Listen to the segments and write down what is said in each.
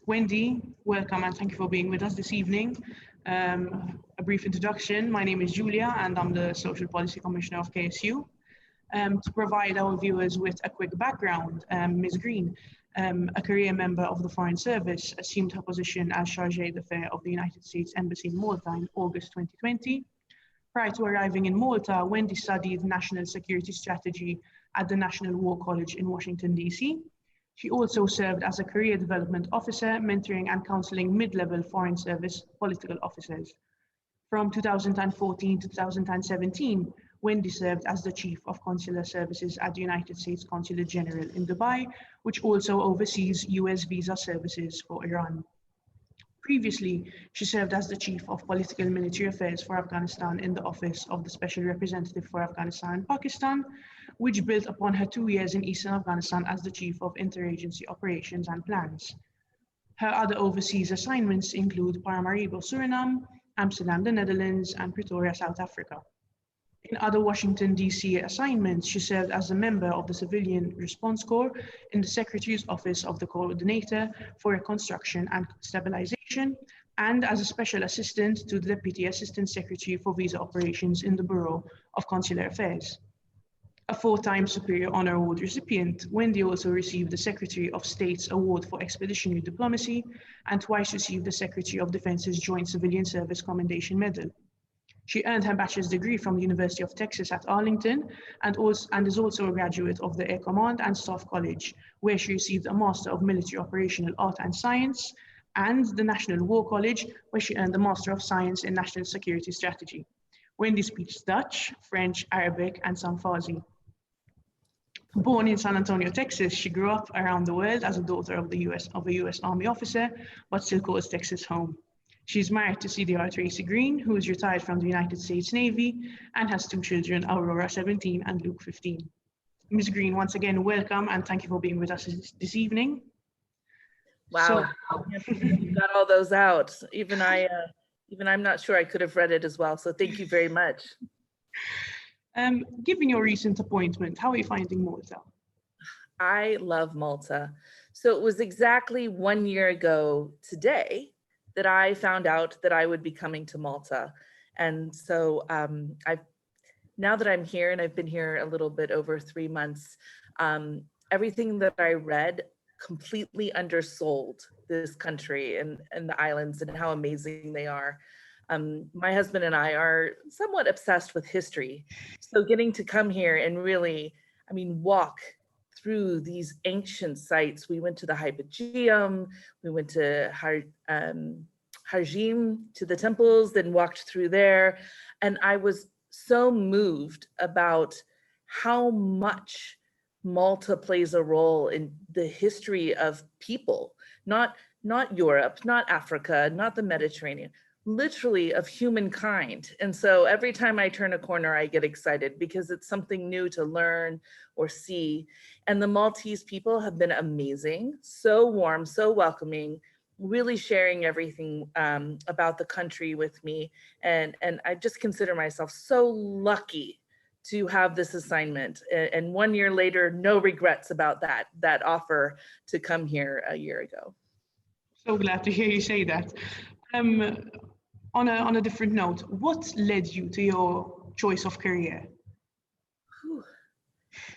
Wendy, welcome and thank you for being with us this evening. A brief introduction, my name is Julia and I'm the Social Policy Commissioner of KSU. To provide our viewers with a quick background, Ms. Green, a career member of the Foreign Service, assumed her position as Chargé d'Affaires of the United States Embassy in Malta in August 2020. Prior to arriving in Malta, Wendy studied National Security Strategy at the National War College in Washington, D.C. She also served as a Career Development Officer, mentoring and counseling mid-level Foreign Service political officers. From 2014 to 2017, Wendy served as the Chief of Consular Services at the United States Consulate General in Dubai, which also oversees US visa services for Iran. Previously, she served as the Chief of Political Military Affairs for Afghanistan in the Office of the Special Representative for Afghanistan and Pakistan, which built upon her 2 years in Eastern Afghanistan as the Chief of Interagency Operations and Plans. Her other overseas assignments include Paramaribo, Suriname, Amsterdam, the Netherlands, and Pretoria, South Africa. In other Washington, D.C. assignments, she served as a member of the Civilian Response Corps in the Secretary's Office of the Coordinator for Reconstruction and Stabilization, and as a Special Assistant to the Deputy Assistant Secretary for Visa Operations in the Bureau of Consular Affairs. A 4-time Superior Honor Award recipient, Wendy also received the Secretary of State's Award for Expeditionary Diplomacy and twice received the Secretary of Defense's Joint Civilian Service Commendation Medal. She earned her bachelor's degree from the University of Texas at Arlington and is also a graduate of the Air Command and Staff College, where she received a Master of Military Operational Art and Science, and the National War College, where she earned the Master of Science in National Security Strategy. Wendy speaks Dutch, French, Arabic, and some Farsi. Born in San Antonio, Texas, she grew up around the world as a daughter of a US Army officer, but still calls Texas home. She's married to CDR Tracy Green, who is retired from the United States Navy and has 2 children, Aurora 17 and Luke 15. Ms. Green, once again, welcome and thank you for being with us this evening. Wow, you got all those out. Even I'm not sure I could have read it as well. So thank you very much. Given your recent appointment, how are you finding Malta? I love Malta. So it was exactly 1 year ago today that I found out that I would be coming to Malta. And so now that I'm here, and I've been here a little bit over 3 months, everything that I read completely undersold this country and the islands and how amazing they are. My husband and I are somewhat obsessed with history. So getting to come here and really, walk through these ancient sites. We went to the Hypogeum, we went to Harjim, to the temples, then walked through there. And I was so moved about how much Malta plays a role in the history of people, not Europe, not Africa, not the Mediterranean, literally of humankind. And so every time I turn a corner, I get excited because it's something new to learn or see. And the Maltese people have been amazing, so warm, so welcoming, really sharing everything about the country with me. And I just consider myself so lucky to have this assignment. And 1 year later, no regrets about that offer to come here a year ago. So glad to hear you say that. On a different note, what led you to your choice of career?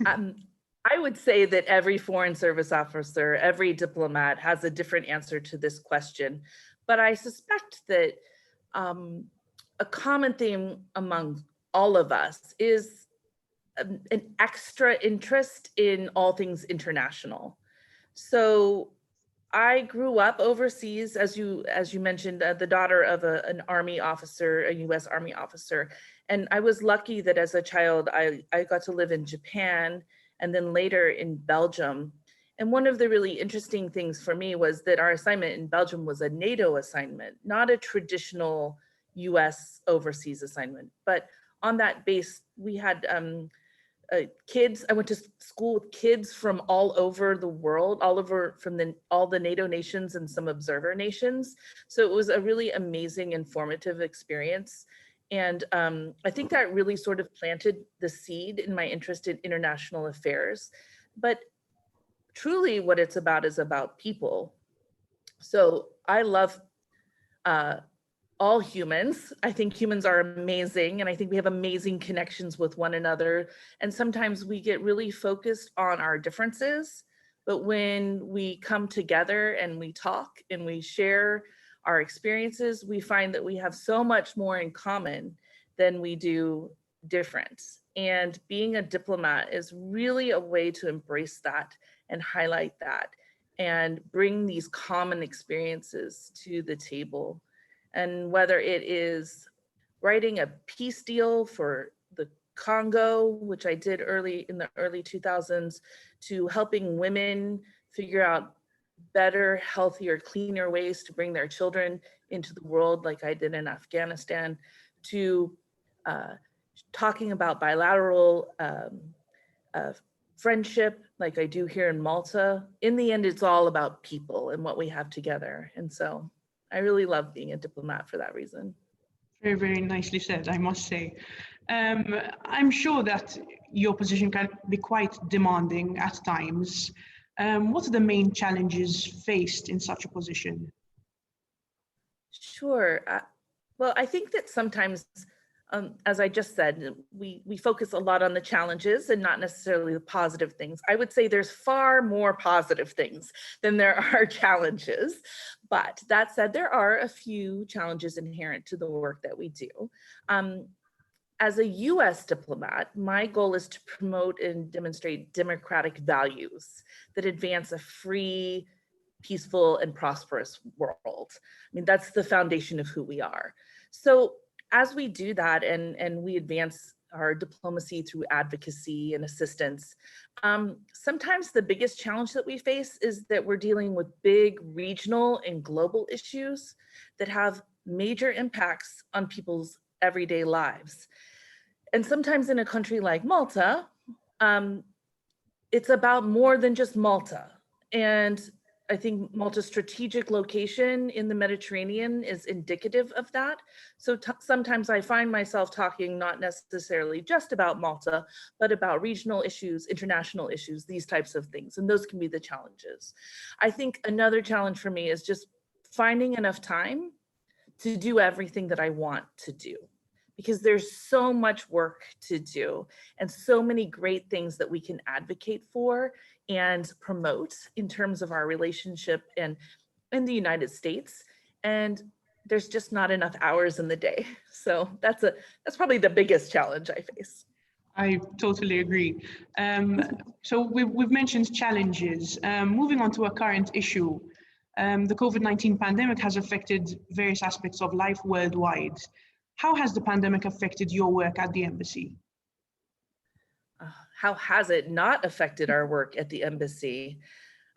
I would say that every Foreign Service officer, every diplomat has a different answer to this question. But I suspect that a common theme among all of us is an extra interest in all things international. So I grew up overseas, as you mentioned, the daughter of an Army officer, a US Army officer. And I was lucky that as a child, I got to live in Japan and then later in Belgium. And one of the really interesting things for me was that our assignment in Belgium was a NATO assignment, not a traditional US overseas assignment. But on that base, we had kids. I went to school with kids from all over the world, from all the NATO nations and some observer nations. So it was a really amazing, informative experience. And I think that really sort of planted the seed in my interest in international affairs. But truly what it's about is about people. So I love all humans. I think humans are amazing, and I think we have amazing connections with one another. And sometimes we get really focused on our differences, but when we come together and we talk and we share our experiences, we find that we have so much more in common than we do different. And being a diplomat is really a way to embrace that and highlight that and bring these common experiences to the table. And whether it is writing a peace deal for the Congo, which I did in the early 2000s, to helping women figure out better, healthier, cleaner ways to bring their children into the world, like I did in Afghanistan, to talking about bilateral friendship, like I do here in Malta. In the end, it's all about people and what we have together. And so I really love being a diplomat for that reason. Very, very nicely said, I must say. I'm sure that your position can be quite demanding at times. What are the main challenges faced in such a position? Sure. Well, I think that sometimes, as I just said, we focus a lot on the challenges and not necessarily the positive things. I would say there's far more positive things than there are challenges. But that said, there are a few challenges inherent to the work that we do. As a US diplomat, my goal is to promote and demonstrate democratic values that advance a free, peaceful, and prosperous world. I mean, that's the foundation of who we are. So as we do that and we advance our diplomacy through advocacy and assistance, sometimes the biggest challenge that we face is that we're dealing with big regional and global issues that have major impacts on people's everyday lives. And sometimes in a country like Malta, it's about more than just Malta. And I think Malta's strategic location in the Mediterranean is indicative of that. So sometimes I find myself talking not necessarily just about Malta, but about regional issues, international issues, these types of things. And those can be the challenges. I think another challenge for me is just finding enough time to do everything that I want to do, because there's so much work to do and so many great things that we can advocate for and promote in terms of our relationship and in the United States. And there's just not enough hours in the day. So that's probably the biggest challenge I face. I totally agree. So we've mentioned challenges. Moving on to a current issue, the COVID-19 pandemic has affected various aspects of life worldwide. How has the pandemic affected your work at the embassy? How has it not affected our work at the embassy?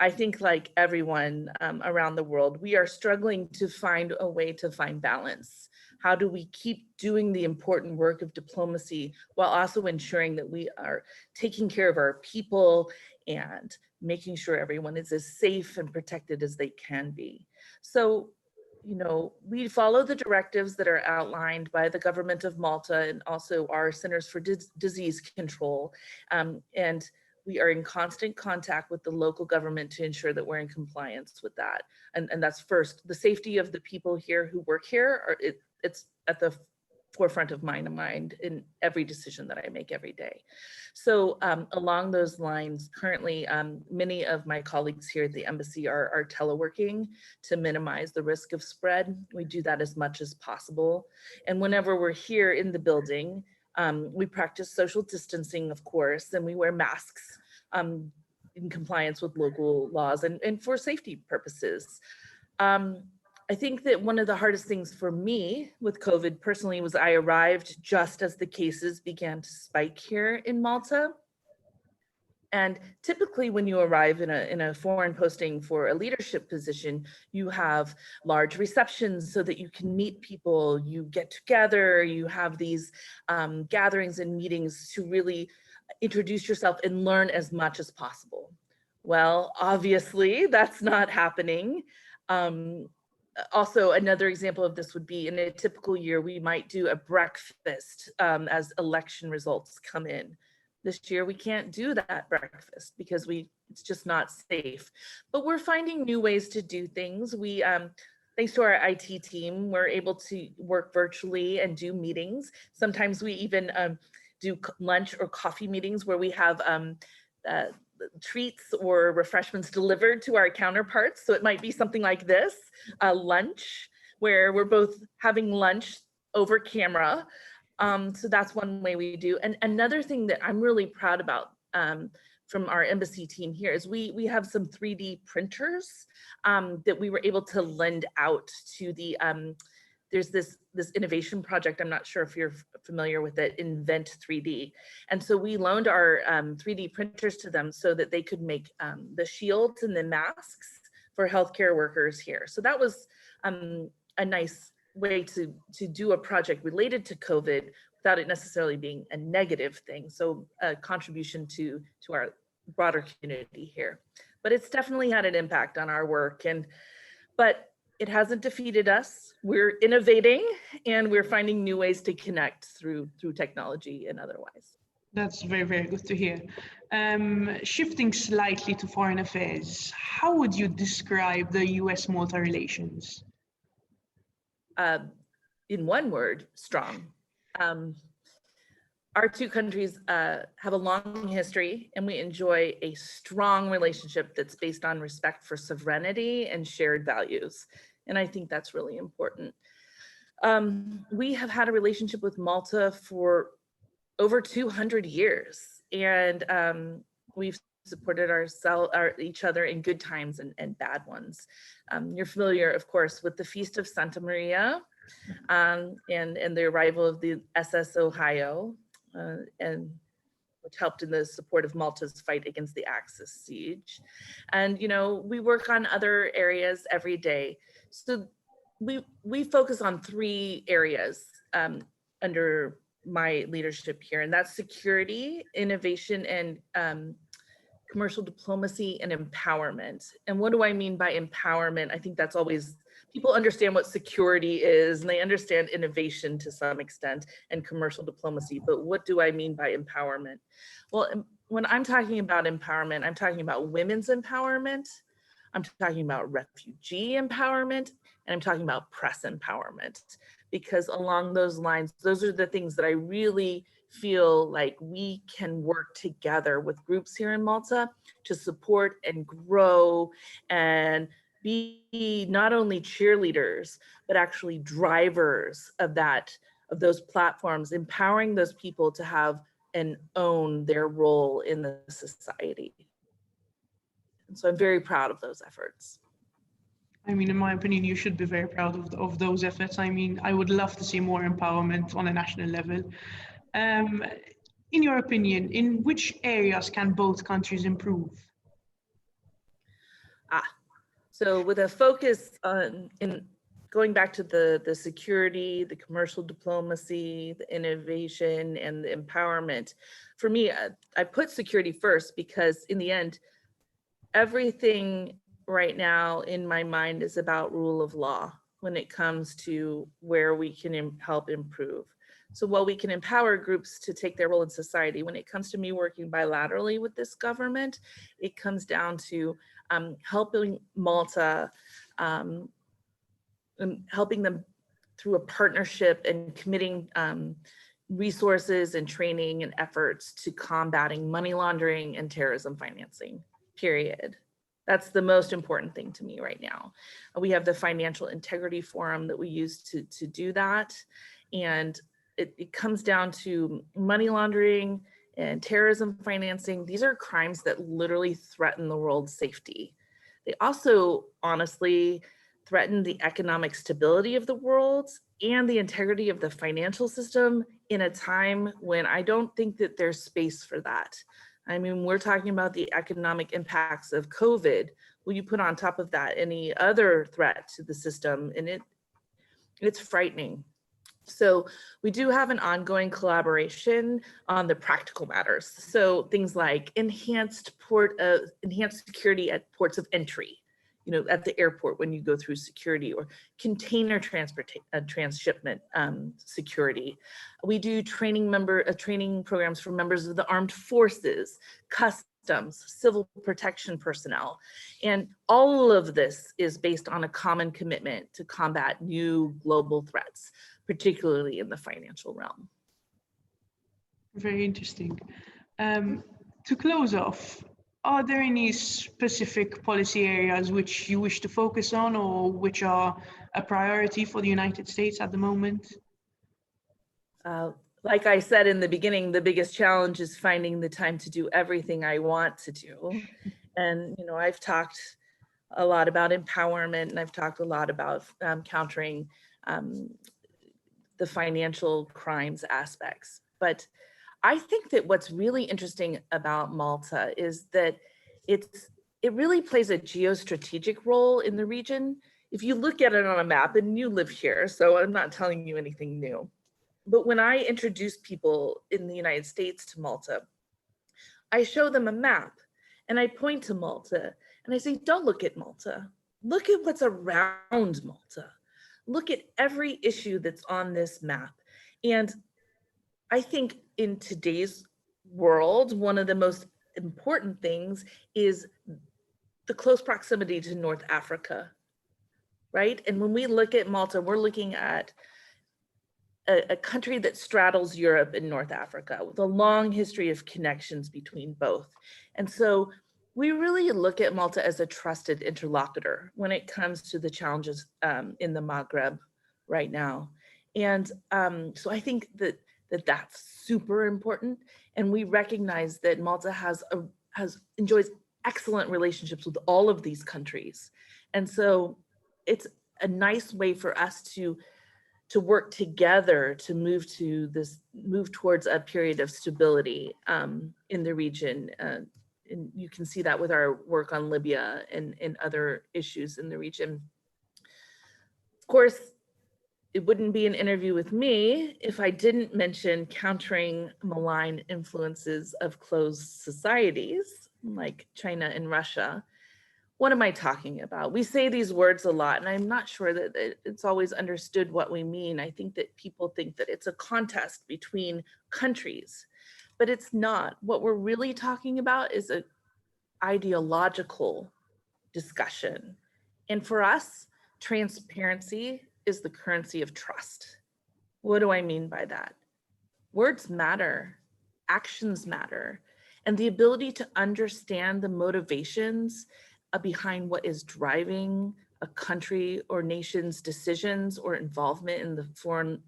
I think like everyone around the world, we are struggling to find a way to find balance. How do we keep doing the important work of diplomacy while also ensuring that we are taking care of our people and making sure everyone is as safe and protected as they can be? So, you know, we follow the directives that are outlined by the government of Malta and also our Centers for Disease Control. And we are in constant contact with the local government to ensure that we're in compliance with that. And that's first, the safety of the people here who work here, it's at the forefront of my mind in every decision that I make every day. So along those lines, currently, many of my colleagues here at the embassy are teleworking to minimize the risk of spread. We do that as much as possible. And whenever we're here in the building, we practice social distancing, of course, and we wear masks in compliance with local laws and for safety purposes. I think that one of the hardest things for me with COVID personally was I arrived just as the cases began to spike here in Malta. And typically when you arrive in a foreign posting for a leadership position, you have large receptions so that you can meet people, you get together, you have these gatherings and meetings to really introduce yourself and learn as much as possible. Well, obviously that's not happening. Also, another example of this would be in a typical year, we might do a breakfast as election results come in. this year we can't do that breakfast because it's just not safe. But we're finding new ways to do things. We thanks to our IT team, we're able to work virtually and do meetings. Sometimes we even do lunch or coffee meetings where we have treats or refreshments delivered to our counterparts. So it might be something like this, a lunch, where we're both having lunch over camera. So that's one way we do. And another thing that I'm really proud about from our embassy team here is we have some 3D printers that we were able to lend out to the, there's this innovation project, I'm not sure if you're familiar with it, Invent 3D. And so we loaned our 3D printers to them so that they could make the shields and the masks for healthcare workers here. So that was a nice way to do a project related to COVID without it necessarily being a negative thing. So a contribution to our broader community here. But it's definitely had an impact on our work, but it hasn't defeated us. We're innovating and we're finding new ways to connect through technology and otherwise. That's very, very good to hear. Shifting slightly to foreign affairs, how would you describe the US-Malta relations? In one word, strong. Our two countries have a long history and we enjoy a strong relationship that's based on respect for sovereignty and shared values. And I think that's really important. We have had a relationship with Malta for over 200 years and we've supported each other in good times and bad ones. You're familiar, of course, with the Feast of Santa Maria and the arrival of the SS Ohio, and which helped in the support of Malta's fight against the Axis siege. And, we work on other areas every day. So we focus on 3 areas under my leadership here, and that's security, innovation, and commercial diplomacy and empowerment. And what do I mean by empowerment? I think that's always, people understand what security is and they understand innovation to some extent and commercial diplomacy, but what do I mean by empowerment? Well, when I'm talking about empowerment, I'm talking about women's empowerment, I'm talking about refugee empowerment, and I'm talking about press empowerment, because along those lines, those are the things that I really feel like we can work together with groups here in Malta to support and grow and be not only cheerleaders, but actually drivers of those platforms, empowering those people to have and own their role in the society. And so I'm very proud of those efforts. I mean, in my opinion, you should be very proud of those efforts. I mean, I would love to see more empowerment on a national level. In your opinion, in which areas can both countries improve? So with a focus on, going back to the security, the commercial diplomacy, the innovation, and the empowerment, for me, I put security first because in the end, everything right now in my mind is about rule of law when it comes to where we can help improve. So while we can empower groups to take their role in society, when it comes to me working bilaterally with this government, it comes down to helping Malta, and helping them through a partnership and committing resources and training and efforts to combating money laundering and terrorism financing, period. That's the most important thing to me right now. We have the Financial Integrity Forum that we use to do that. And it comes down to money laundering and terrorism financing. These are crimes that literally threaten the world's safety. They also honestly threaten the economic stability of the world and the integrity of the financial system in a time when I don't think that there's space for that. I mean, we're talking about the economic impacts of COVID. Will you put on top of that any other threat to the system? And it's frightening. So we do have an ongoing collaboration on the practical matters. So things like enhanced security at ports of entry. at the airport when you go through security, or container transshipment security. We do training programs for members of the armed forces, customs, civil protection personnel. And all of this is based on a common commitment to combat new global threats, particularly in the financial realm. Very interesting. To close off, are there any specific policy areas which you wish to focus on, or which are a priority for the United States at the moment? Like I said in the beginning, the biggest challenge is finding the time to do everything I want to do. And, I've talked a lot about empowerment, and I've talked a lot about countering the financial crimes aspects. But I think that what's really interesting about Malta is that it really plays a geostrategic role in the region. If you look at it on a map, and you live here, so I'm not telling you anything new, but when I introduce people in the United States to Malta, I show them a map and I point to Malta and I say, don't look at Malta. Look at what's around Malta. Look at every issue that's on this map. And I think in today's world, one of the most important things is the close proximity to North Africa, right? And when we look at Malta, we're looking at a country that straddles Europe and North Africa with a long history of connections between both. And so we really look at Malta as a trusted interlocutor when it comes to the challenges in the Maghreb right now. And so I think that's super important. And we recognize that Malta enjoys excellent relationships with all of these countries. And so it's a nice way for us to work together to move towards a period of stability in the region. And you can see that with our work on Libya and other issues in the region. Of course, it wouldn't be an interview with me if I didn't mention countering malign influences of closed societies like China and Russia. What am I talking about? We say these words a lot, and I'm not sure that it's always understood what we mean. I think that people think that it's a contest between countries, but it's not. What we're really talking about is an ideological discussion. And for us, transparency is the currency of trust. What do I mean by that? Words matter, actions matter, and the ability to understand the motivations behind what is driving a country or nation's decisions or involvement in the foreign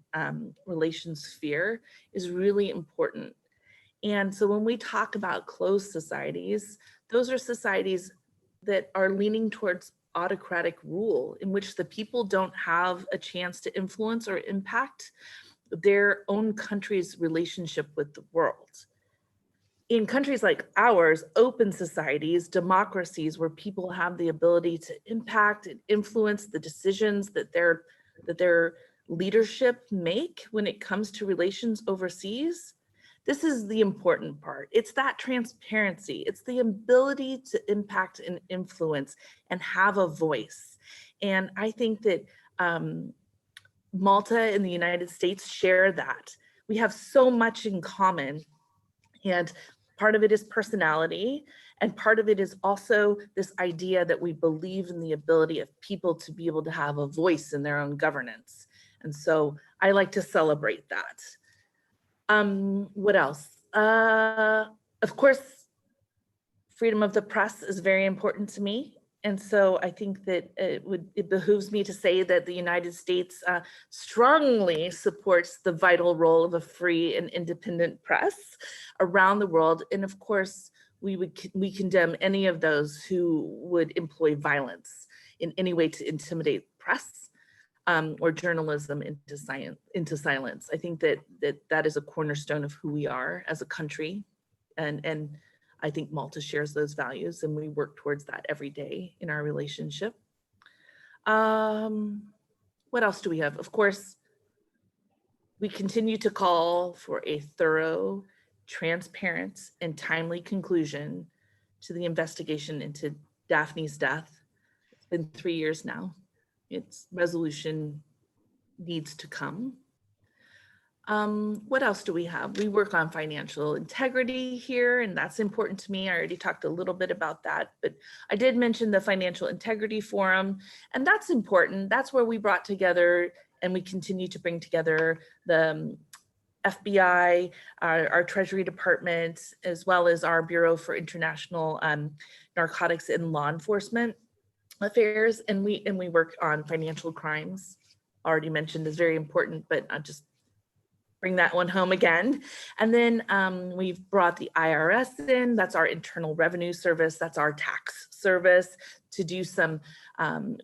relations sphere is really important. And so when we talk about closed societies, those are societies that are leaning towards autocratic rule, in which the people don't have a chance to influence or impact their own country's relationship with the world. In countries like ours, open societies, democracies, where people have the ability to impact and influence the decisions that their leadership make when it comes to relations overseas, this is the important part. It's that transparency. It's the ability to impact and influence and have a voice. And I think that Malta and the United States share that. We have so much in common. And part of it is personality, and part of it is also this idea that we believe in the ability of people to be able to have a voice in their own governance. And so I like to celebrate that. What else? Of course, freedom of the press is very important to me. And so I think that it behooves me to say that the United States strongly supports the vital role of a free and independent press around the world. And of course, we condemn any of those who would employ violence in any way to intimidate press or journalism into silence. I think that is a cornerstone of who we are as a country, and I think Malta shares those values, and we work towards that every day in our relationship. What else do we have? Of course, we continue to call for a thorough, transparent, and timely conclusion to the investigation into Daphne's death. been 3 years now. Its resolution needs to come. What else do we have? We work on financial integrity here, and that's important to me. I already talked a little bit about that, but I did mention the Financial Integrity Forum, and that's important. That's where we brought together, and we continue to bring together the FBI, our Treasury Department, as well as our Bureau for International Narcotics and Law Enforcement Affairs, and we work on financial crimes. Already mentioned is very important, but I'll just bring that one home again. And then we've brought the IRS in. That's our Internal Revenue Service. That's our tax service, to do some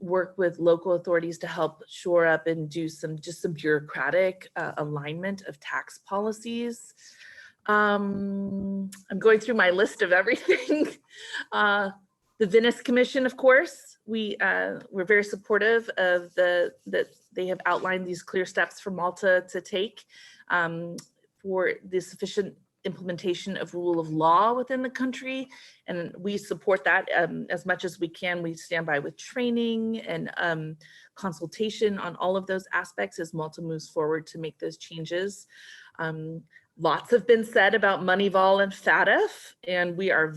work with local authorities to help shore up and do some bureaucratic alignment of tax policies. I'm going through my list of everything. The Venice Commission, of course, we're very supportive of that they have outlined these clear steps for Malta to take for the sufficient implementation of rule of law within the country. And we support that as much as we can. We stand by with training and consultation on all of those aspects as Malta moves forward to make those changes. Lots have been said about Moneyval and FATF, and we are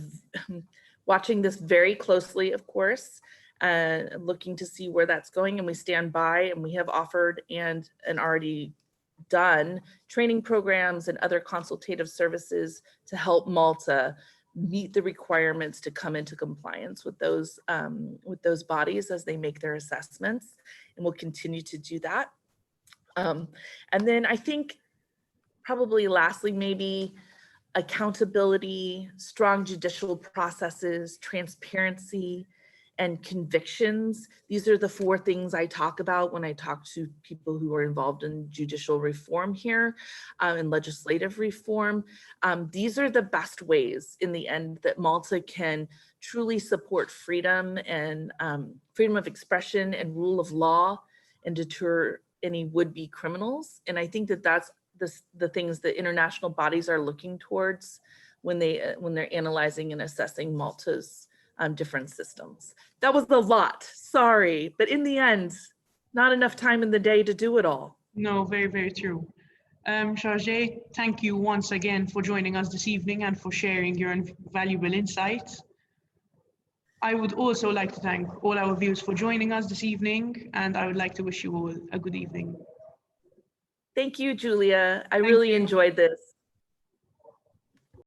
watching this very closely, of course, looking to see where that's going, and we stand by, and we have offered and already done training programs and other consultative services to help Malta meet the requirements to come into compliance with those bodies as they make their assessments, and we'll continue to do that. And then I think probably lastly, maybe accountability, strong judicial processes, transparency, and convictions. These are the 4 things I talk about when I talk to people who are involved in judicial reform here and legislative reform. These are the best ways in the end that Malta can truly support freedom and freedom of expression and rule of law and deter any would-be criminals. And I think that that's the things that international bodies are looking towards when they're analyzing and assessing Malta's different systems. That was a lot, sorry, but in the end, not enough time in the day to do it all. No, very, very true. Chargé, thank you once again for joining us this evening and for sharing your valuable insights. I would also like to thank all our viewers for joining us this evening, and I would like to wish you all a good evening. Thank you, Julia. I really enjoyed this.